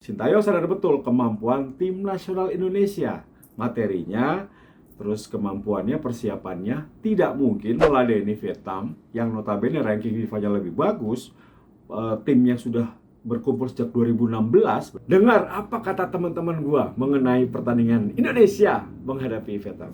Sintayong sadar betul kemampuan tim nasional Indonesia, materinya, terus kemampuannya, persiapannya tidak mungkin meladeni Vietnam yang notabene ranking FIFA-nya lebih bagus. Timnya sudah berkumpul sejak 2016. Dengar apa kata teman-teman gua mengenai pertandingan Indonesia menghadapi Vietnam.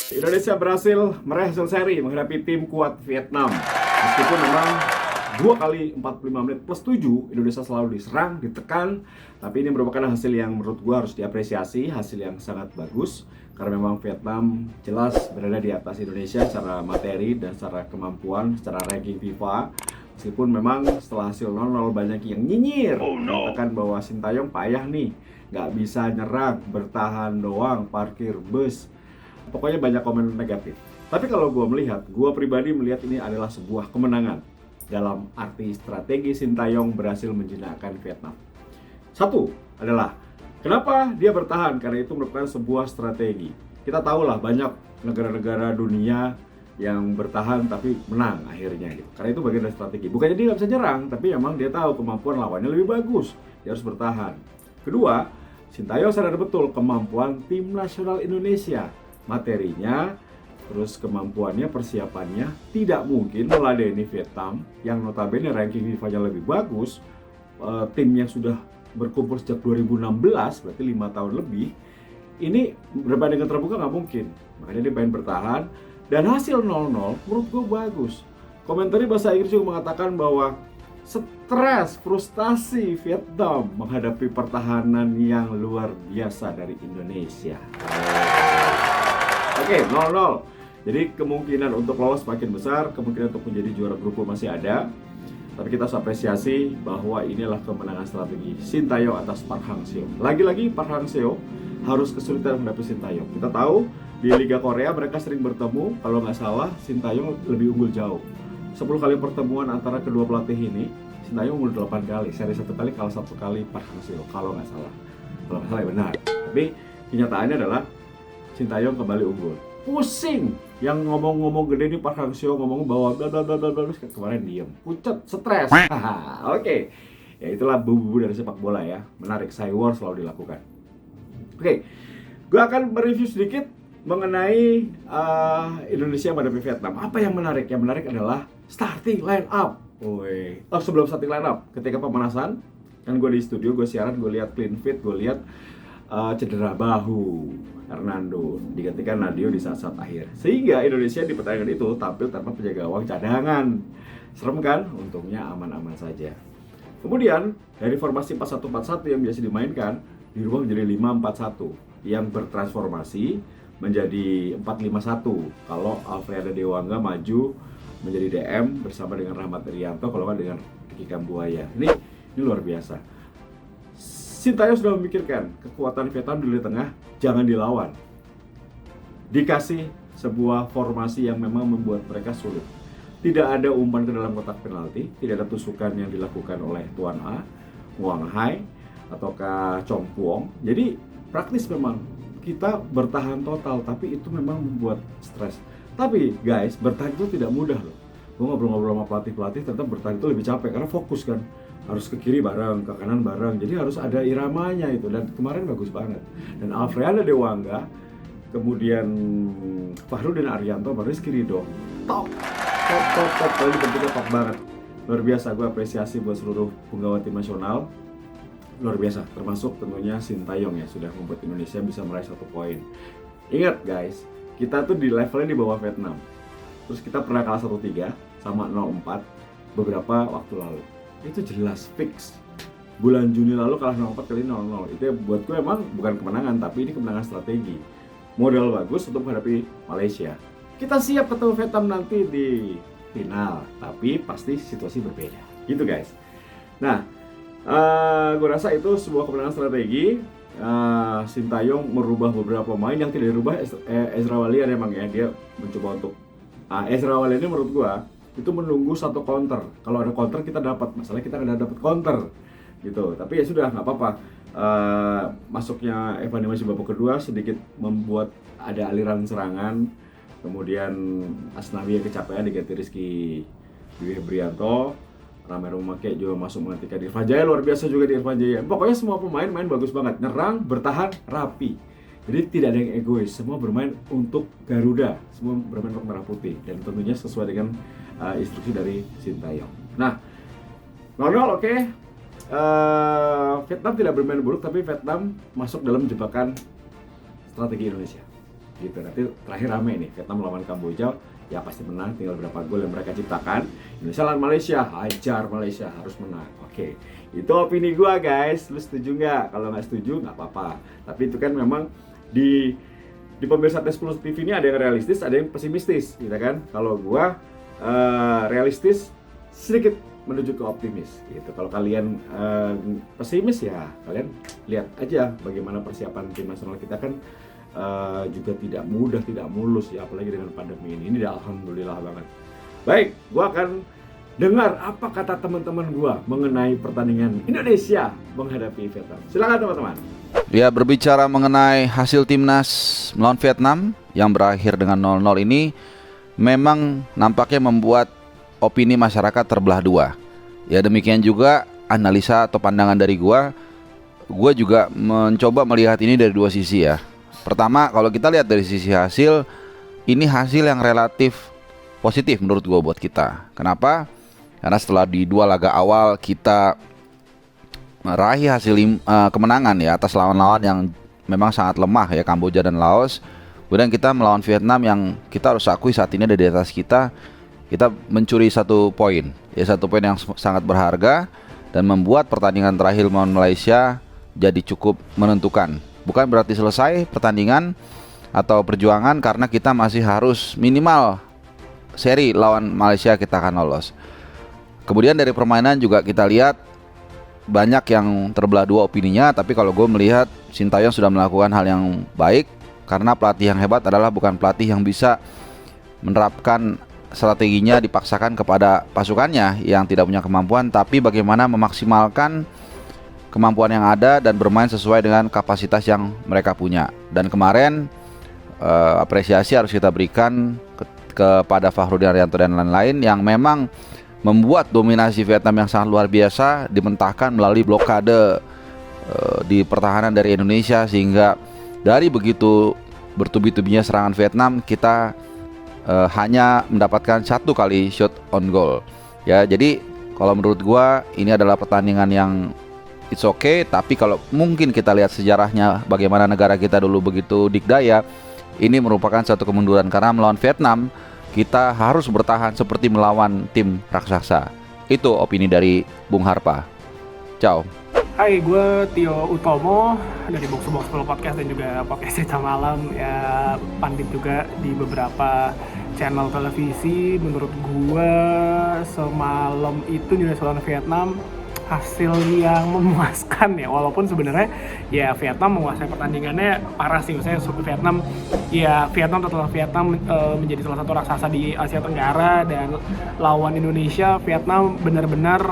Indonesia berhasil meraih hasil seri menghadapi tim kuat Vietnam. Meskipun memang 2 kali 45 menit plus 7 Indonesia selalu diserang, ditekan, tapi ini merupakan hasil yang menurut gua harus diapresiasi, hasil yang sangat bagus karena memang Vietnam jelas berada di atas Indonesia secara materi dan secara kemampuan, secara ranking FIFA. Meskipun memang setelah hasil 0-0 banyak yang nyinyir, mengatakan bahwa Sintayong payah nih, nggak bisa nyerang, bertahan doang, parkir bus. Pokoknya banyak komen negatif. Tapi kalau gue pribadi melihat ini adalah sebuah kemenangan dalam arti strategi Sintayong berhasil menjinakkan Vietnam. Satu adalah kenapa dia bertahan, karena itu merupakan sebuah strategi. Kita tahu lah banyak negara-negara dunia yang bertahan tapi menang akhirnya gitu. Karena itu bagian dari strategi. Bukannya dia nggak bisa nyerang, tapi memang dia tahu kemampuan lawannya lebih bagus. Dia harus bertahan. Kedua, Sintayong sadar betul kemampuan tim nasional Indonesia, materinya, terus kemampuannya, persiapannya tidak mungkin meladeni Vietnam yang notabene ranking FIFA-nya lebih bagus. Timnya sudah berkumpul sejak 2016, berarti 5 tahun lebih. Ini berbanding terbuka nggak mungkin, makanya dia pengen bertahan. Dan hasil 0-0 menurut gue bagus. Komentari bahasa Inggris juga mengatakan bahwa stres, frustasi Vietnam menghadapi pertahanan yang luar biasa dari Indonesia. Oke, 0-0. Jadi kemungkinan untuk lolos makin besar, kemungkinan untuk menjadi juara grup masih ada. Tapi kita harus apresiasi bahwa inilah kemenangan strategi Sintayong atas Park Hang-seo. Lagi-lagi Park Hang-seo harus kesulitan menghadapi Sintayong. Kita tahu di Liga Korea mereka sering bertemu, kalau nggak salah Sintayong lebih unggul jauh. 10 kali pertemuan antara kedua pelatih ini, Sintayong unggul 8 kali, seri 1 kali, kalah 1 kali Park Hang-seo, kalau nggak salah. Kalau nggak salah ya benar. Tapi kenyataannya adalah Sintayong kembali unggul. Pusing, yang ngomong-ngomong gede nih Park Hang-seo ngomong bahwa kemarin diem, pucat, stres. Oke. Ya itulah bubu-bubu dari sepak bola ya. Menarik, Cywar selalu dilakukan. Oke. Gue akan mereview sedikit mengenai Indonesia menghadapi Vietnam. Apa yang menarik? Yang menarik adalah starting line up. Sebelum starting line up, ketika pemanasan, kan gue di studio, gue siaran, gue lihat clean fit, gue lihat cedera bahu Hernando, digantikan Nadio di saat-saat akhir. Sehingga Indonesia di pertandingan itu tampil tanpa penjaga gawang cadangan. Serem kan? Untungnya aman-aman saja. Kemudian dari formasi 4-1-4-1 yang biasa dimainkan dirubah menjadi 5-4-1 yang bertransformasi menjadi 4-5-1 kalau Alfredo Dewangga maju menjadi DM bersama dengan Rahmat Irianto, kalau nggak dengan Ricky Kambuaya. Ini luar biasa. Sintayong sudah memikirkan kekuatan Vietnam di lini tengah jangan dilawan. Dikasih sebuah formasi yang memang membuat mereka sulit. Tidak ada umpan ke dalam kotak penalti, tidak ada tusukan yang dilakukan oleh Tuan A, Wang Hai, ataukah Chong Puong. Jadi praktis memang kita bertahan total, tapi itu memang membuat stres. Tapi guys, bertahan itu tidak mudah loh. Gue ngobrol-ngobrol sama pelatih-pelatih, ternyata bertahan itu lebih capek karena fokus kan. Harus ke kiri bareng, ke kanan bareng, jadi harus ada iramanya itu. Dan kemarin bagus banget. Dan Alfredo Dewangga, kemudian Fahrudin Arianto, Rizky Ridho, top. Kali bentuknya top banget. Luar biasa, gue apresiasi buat seluruh penggawa tim nasional. Luar biasa, termasuk tentunya Sintayong ya, sudah membuat Indonesia bisa meraih 1 poin. Ingat guys, kita tuh di levelnya di bawah Vietnam. Terus kita pernah kalah 1-3 sama 0-4 beberapa waktu lalu. Itu jelas fix. Bulan Juni lalu kalah 0-4 kali 0-0. Itu ya buat gue emang bukan kemenangan, tapi ini kemenangan strategi. Modal bagus untuk menghadapi Malaysia. Kita siap ketemu Vietnam nanti di final, tapi pasti situasi berbeda. Gitu guys. Nah, gue rasa itu sebuah kemenangan strategi. Sintayong merubah beberapa pemain, yang tidak dirubah Ezra Walian emang ya. Dia mencoba untuk Ezra Walian ini menurut gue itu menunggu satu counter. Kalau ada counter kita dapat, masalah kita nggak dapat counter gitu. Tapi ya sudah, nggak apa-apa. Masuknya Evan Dimas di babak kedua sedikit membuat ada aliran serangan kemudian Asnawi yang kecapean diganti Rizky Wibrianto, Ramai Rumake juga masuk menggantikan Irfan Jaya, luar biasa juga di Irfan Jaya. Pokoknya semua pemain main bagus banget, nyerang, bertahan, rapi. Jadi tidak ada yang egois, semua bermain untuk Garuda, semua bermain untuk Merah Putih, dan tentunya sesuai dengan instruksi dari Sintayong. Nah, 0-0 oke. Vietnam tidak bermain buruk, tapi Vietnam masuk dalam jebakan strategi Indonesia. Gitu. Nanti terakhir rame nih, Vietnam melawan Kamboja, ya pasti menang, tinggal berapa gol yang mereka ciptakan. Indonesia lawan Malaysia, hajar Malaysia, harus menang. Oke, itu opini gua guys, lu setuju nggak? Kalau nggak setuju nggak apa-apa. Tapi itu kan memang di pemirsa Tes Plus TV ini ada yang realistis, ada yang pesimistis, gitu kan? Kalau gua realistis sedikit menuju ke optimis, gitu. Kalau kalian pesimis ya kalian lihat aja bagaimana persiapan tim nasional kita kan. Juga tidak mudah, tidak mulus ya, apalagi dengan pandemi ini alhamdulillah banget. Baik, gua akan dengar apa kata teman-teman gua mengenai pertandingan Indonesia menghadapi Vietnam. Silakan teman-teman. Ya, berbicara mengenai hasil timnas melawan Vietnam yang berakhir dengan 0-0 ini memang nampaknya membuat opini masyarakat terbelah dua. Ya, demikian juga analisa atau pandangan dari gua juga mencoba melihat ini dari dua sisi ya. Pertama, kalau kita lihat dari sisi hasil, ini hasil yang relatif positif menurut gue buat kita. Kenapa? Karena setelah di 2 laga awal kita meraih hasil kemenangan ya atas lawan-lawan yang memang sangat lemah ya, Kamboja dan Laos. Kemudian kita melawan Vietnam yang kita harus akui saat ini ada di atas kita. Kita mencuri 1 poin, ya 1 poin yang sangat berharga dan membuat pertandingan terakhir melawan Malaysia jadi cukup menentukan. Bukan berarti selesai pertandingan atau perjuangan, karena kita masih harus minimal seri lawan Malaysia kita akan lolos. Kemudian dari permainan juga kita lihat banyak yang terbelah dua opininya, tapi kalau gue melihat Sintayong sudah melakukan hal yang baik, karena pelatih yang hebat adalah bukan pelatih yang bisa menerapkan strateginya dipaksakan kepada pasukannya yang tidak punya kemampuan, tapi bagaimana memaksimalkan kemampuan yang ada dan bermain sesuai dengan kapasitas yang mereka punya. Dan kemarin apresiasi harus kita berikan kepada Fakhrudin Arianto dan lain-lain yang memang membuat dominasi Vietnam yang sangat luar biasa dimentahkan melalui blokade di pertahanan dari Indonesia, sehingga dari begitu bertubi-tubinya serangan Vietnam kita hanya mendapatkan 1 kali shot on goal. Ya, jadi kalau menurut gua ini adalah pertandingan yang it's okay, tapi kalau mungkin kita lihat sejarahnya bagaimana negara kita dulu begitu dikdaya, ini merupakan satu kemunduran karena melawan Vietnam kita harus bertahan seperti melawan tim raksasa. Itu opini dari Bung Harpa. Ciao. Hai, gue Tio Utomo dari Box to Box Podcast dan juga podcast Cerita Malam, ya pandit juga di beberapa channel televisi. Menurut gue semalam itu Indonesia lawan Vietnam hasil yang memuaskan ya, walaupun sebenarnya ya Vietnam menguasai pertandingannya parah sih. Misalnya Vietnam setelah Vietnam menjadi salah satu raksasa di Asia Tenggara, dan lawan Indonesia Vietnam benar-benar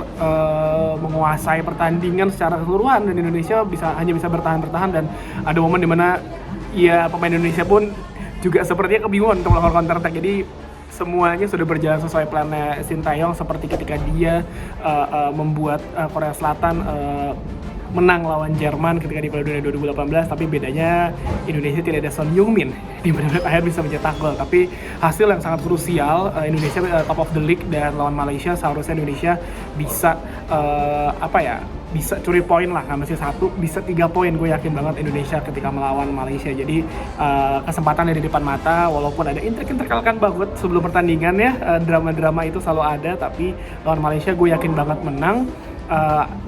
menguasai pertandingan secara keseluruhan, dan Indonesia hanya bisa bertahan dan ada momen dimana ya pemain Indonesia pun juga sepertinya kebingungan untuk melakukan counter attack. Jadi semuanya sudah berjalan sesuai plannya Sintayong, seperti ketika dia membuat Korea Selatan menang lawan Jerman ketika di Piala Dunia 2018, tapi bedanya Indonesia tidak ada Son Heung-min di menit akhir bisa mencetak gol. Tapi hasil yang sangat krusial, Indonesia top of the league, dan lawan Malaysia seharusnya Indonesia bisa bisa curi poin lah, nggak mesti 1, bisa 3 poin. Gue yakin banget Indonesia ketika melawan Malaysia. Jadi kesempatan ada di depan mata, walaupun ada intrik-intrik kan banget sebelum pertandingan ya, drama-drama itu selalu ada, tapi lawan Malaysia gue yakin banget menang.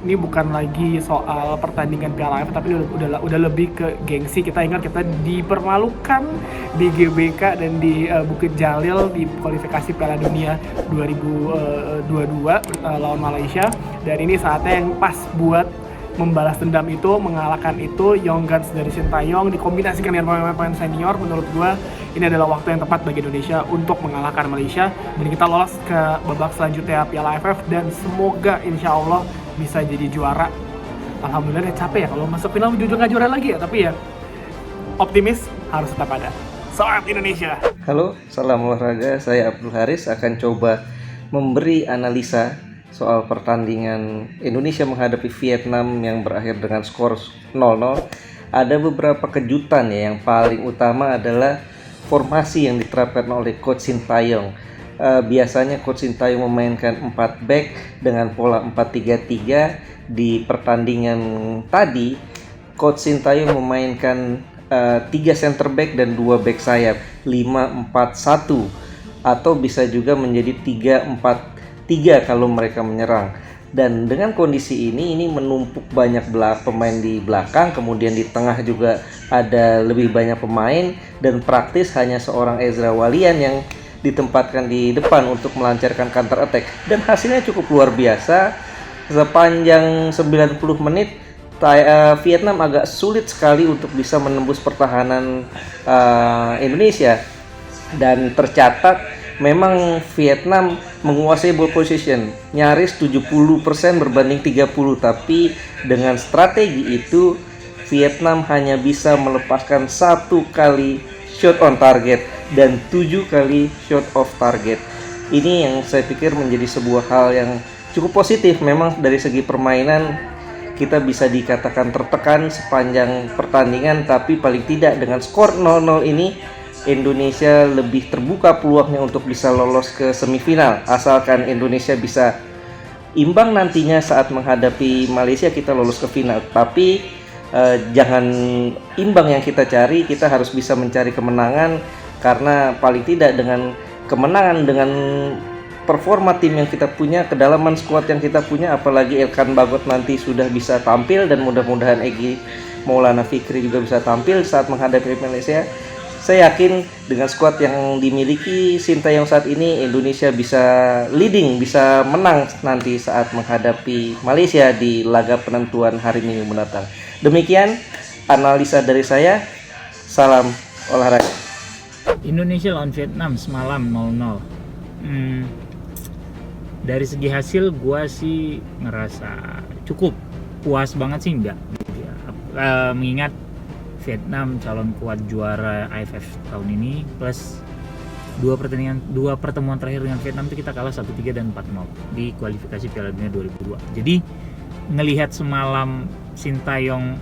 Ini bukan lagi soal pertandingan Piala AFF, tapi udah lebih ke gengsi. Kita ingat kita dipermalukan di GBK dan di Bukit Jalil di kualifikasi Piala Dunia 2022 lawan Malaysia, dan ini saatnya yang pas buat membalas dendam itu, mengalahkan itu. Young Guns dari Sintayong dikombinasikan dengan pemain-pemain senior, menurut gue ini adalah waktu yang tepat bagi Indonesia untuk mengalahkan Malaysia dan kita lolos ke babak selanjutnya Piala AFF, dan semoga insya Allah bisa jadi juara. Alhamdulillah, capek ya kalau masuk final jujur nggak juara lagi ya, tapi ya optimis harus tetap ada. Semangat Indonesia! Halo, salam olahraga. Saya Abdul Haris akan coba memberi analisa soal pertandingan Indonesia menghadapi Vietnam yang berakhir dengan skor 0-0. Ada beberapa kejutan ya. Yang paling utama adalah formasi yang diterapkan oleh Coach Sintayong. Biasanya Coach Sintayong memainkan 4 back dengan pola 4-3-3. Di pertandingan tadi Coach Sintayong memainkan 3 center back dan 2 back sayap, 5-4-1 atau bisa juga menjadi 3-4-3 kalau mereka menyerang. Dan dengan kondisi ini menumpuk banyak pemain di belakang, kemudian di tengah juga ada lebih banyak pemain, dan praktis hanya seorang Ezra Walian yang ditempatkan di depan untuk melancarkan counter attack. Dan hasilnya cukup luar biasa. Sepanjang 90 menit Vietnam agak sulit sekali untuk bisa menembus pertahanan Indonesia, dan tercatat memang Vietnam menguasai ball position nyaris 70% berbanding 30, tapi dengan strategi itu Vietnam hanya bisa melepaskan 1 kali shot on target dan 7 kali shot off target. Ini yang saya pikir menjadi sebuah hal yang cukup positif. Memang dari segi permainan kita bisa dikatakan tertekan sepanjang pertandingan, tapi paling tidak dengan skor 0-0 ini Indonesia lebih terbuka peluangnya untuk bisa lolos ke semifinal. Asalkan Indonesia bisa imbang nantinya saat menghadapi Malaysia, kita lolos ke final. Tapi jangan imbang yang kita cari, kita harus bisa mencari kemenangan, karena paling tidak dengan kemenangan, dengan performa tim yang kita punya, kedalaman skuad yang kita punya, apalagi Elkan Bagot nanti sudah bisa tampil, dan mudah-mudahan Egy Maulana Fikri juga bisa tampil saat menghadapi Malaysia. Saya yakin dengan skuad yang dimiliki Sintayong saat ini, Indonesia bisa leading, bisa menang nanti saat menghadapi Malaysia di laga penentuan hari Minggu mendatang. Demikian analisa dari saya. Salam olahraga. Indonesia lawan Vietnam semalam 0-0. Dari segi hasil gue sih ngerasa cukup puas banget sih, enggak. Mengingat Vietnam calon kuat juara AFF tahun ini, plus dua pertemuan terakhir dengan Vietnam itu kita kalah 1-3 dan 4-0 di kualifikasi Piala Dunia 2002. Jadi ngelihat semalam Sintayong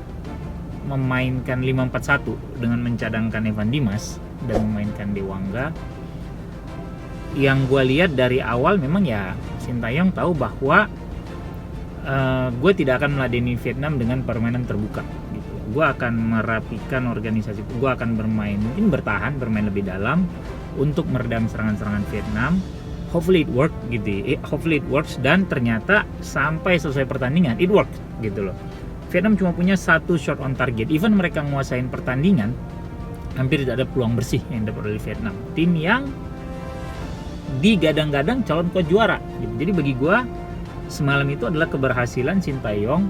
memainkan 5-4-1 dengan mencadangkan Evan Dimas dan memainkan Dewangga, yang gue lihat dari awal memang ya Sintayong tahu bahwa gue tidak akan meladeni Vietnam dengan permainan terbuka. Gue akan merapikan organisasi, gue akan mungkin bertahan, bermain lebih dalam untuk meredam serangan-serangan Vietnam. Hopefully it works, dan ternyata sampai selesai pertandingan it works gitu loh. Vietnam cuma punya 1 shot on target, even mereka nguasain pertandingan hampir tidak ada peluang bersih yang dapat oleh Vietnam, tim yang digadang-gadang calon kuat juara gitu. Jadi bagi gue semalam itu adalah keberhasilan Sintayong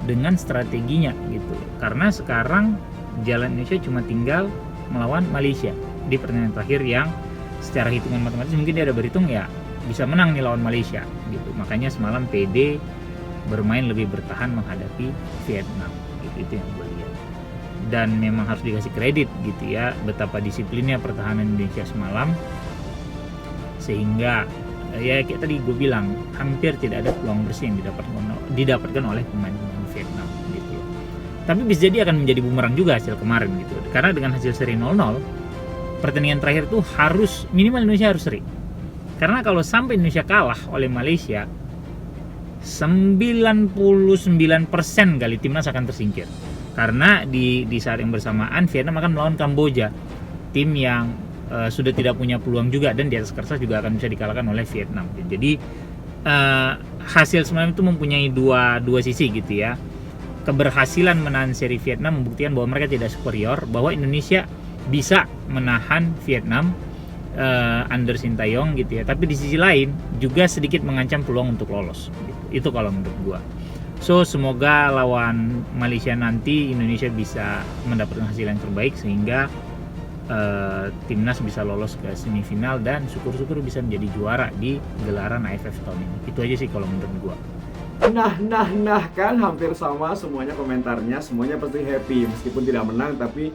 dengan strateginya gitu. Karena sekarang jalan Indonesia cuma tinggal melawan Malaysia di pertandingan terakhir yang secara hitungan matematis mungkin dia ada berhitung ya bisa menang nih lawan Malaysia gitu. Makanya semalam PD bermain lebih bertahan menghadapi Vietnam gitu. Itu yang gue lihat. Dan memang harus dikasih kredit gitu ya, betapa disiplinnya pertahanan Indonesia semalam, sehingga ya kayak tadi gue bilang hampir tidak ada peluang bersih yang didapatkan oleh pemain-pemain Vietnam gitu. Tapi bisa jadi akan menjadi bumerang juga hasil kemarin gitu. Karena dengan hasil seri 0-0, pertandingan terakhir tuh harus minimal Indonesia harus seri. Karena kalau sampai Indonesia kalah oleh Malaysia, 99% kali timnas akan tersingkir. Karena di saat yang bersamaan Vietnam akan melawan Kamboja, tim yang sudah tidak punya peluang juga, dan di atas kertas juga akan bisa dikalahkan oleh Vietnam. Jadi hasil semalam itu mempunyai dua sisi gitu ya. Keberhasilan menahan seri Vietnam membuktikan bahwa mereka tidak superior, bahwa Indonesia bisa menahan Vietnam under Sintayong gitu ya. Tapi di sisi lain juga sedikit mengancam peluang untuk lolos gitu. Itu kalau menurut gua. So semoga lawan Malaysia nanti Indonesia bisa mendapatkan hasil yang terbaik sehingga timnas bisa lolos ke semifinal dan syukur-syukur bisa menjadi juara di gelaran AFF tahun ini. Itu aja sih kalau menurut gua. Nah kan hampir sama semuanya komentarnya, semuanya pasti happy meskipun tidak menang, tapi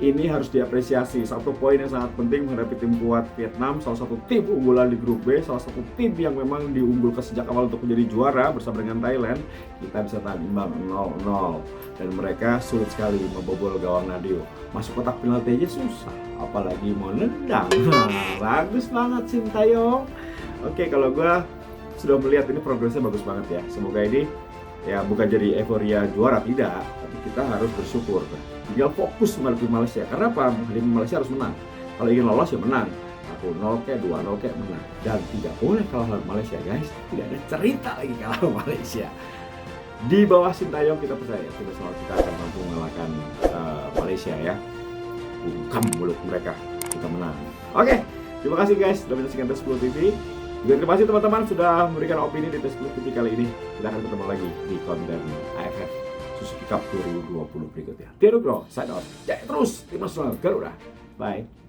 ini harus diapresiasi. Satu poin yang sangat penting menghadapi tim kuat Vietnam, salah satu tim unggulan di grup B, salah satu tim yang memang diunggulkan sejak awal untuk menjadi juara bersama dengan Thailand. Kita bisa tahan imbang 0-0 dan mereka sulit sekali membobol gawang Nadeo. Masuk kotak penalti aja susah, apalagi mau nendang. Bagus banget Sintayong. Oke, kalau gue sudah melihat ini progresnya bagus banget ya. Semoga ini ya bukan jadi euforia juara, tidak, tapi kita harus bersyukur. Tinggal fokus menghadapi Malaysia. Karena apa? Menghadapi Malaysia harus menang. Kalau ingin lolos ya menang. 1-0 kayak 2-0 kayak menang. Dan tidak boleh kalah lawan Malaysia, guys. Tidak ada cerita lagi kalah lawan Malaysia. Di bawah Sintayong kita percaya kita akan mampu mengalahkan Malaysia ya. Bungkam mulut mereka, kita menang. Oke, terima kasih guys sudah menyaksikan Tes 10 TV. Juga terima kasih teman-teman sudah memberikan opini di Tes 10 TV kali ini. Kita akan ketemu lagi di konten AFF Suzuki Cup 2020 berikutnya. Tio Nugroho, sign out. Jaya terus Tim Nasional Garuda. Bye.